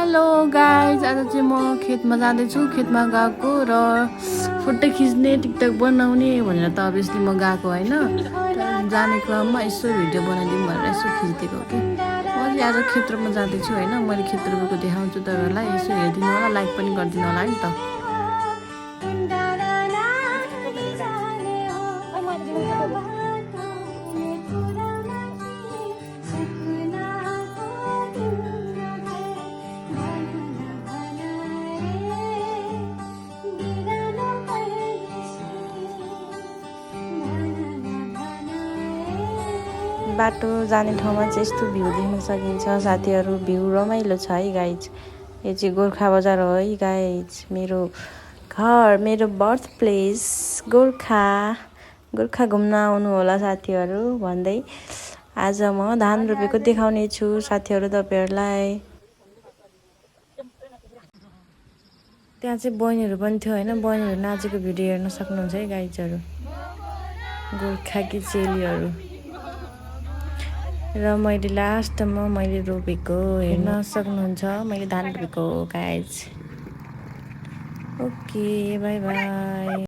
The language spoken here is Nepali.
हेलो गाइज, आज चाहिँ म खेतमा जाँदैछु। खेतमा गएको र फोटो खिच्ने टिकटक बनाउने भनेर त अभियसली म गएको होइन। जाने क्रममा यसो भिडियो बनाइदिउँ भनेर यसो खिचिदिएको हो कि। म चाहिँ आज क्षेत्रमा जाँदैछु होइन। मैले क्षेत्र गएको देखाउँछु तपाईँहरूलाई, यसो हेरिदिनु होला, लाइक पनि गरिदिनु होला है त। बाटो जाने ठाउँमा चाहिँ यस्तो भ्यू देख्न सकिन्छ साथीहरू। भ्यू रमाइलो छ है गाइज। यो चाहिँ गोर्खा बजार हो है गाइज। मेरो घर, मेरो बर्थ प्लेस गोर्खा घुम्न आउनु होला साथीहरू भन्दै आज म धान रोपेको देखाउने छु साथीहरू तपाईँहरूलाई। त्यहाँ चाहिँ बहिनीहरू पनि थियो होइन। बहिनीहरू नाचेको भिडियो हेर्न सक्नुहुन्छ है गाइजहरू। गोर्खाकी चेलीहरू र मैले लास्टमा मैले रोपेको हेर्न सक्नुहुन्छ। मैले धान रोपेको गाइज। Okay, by by.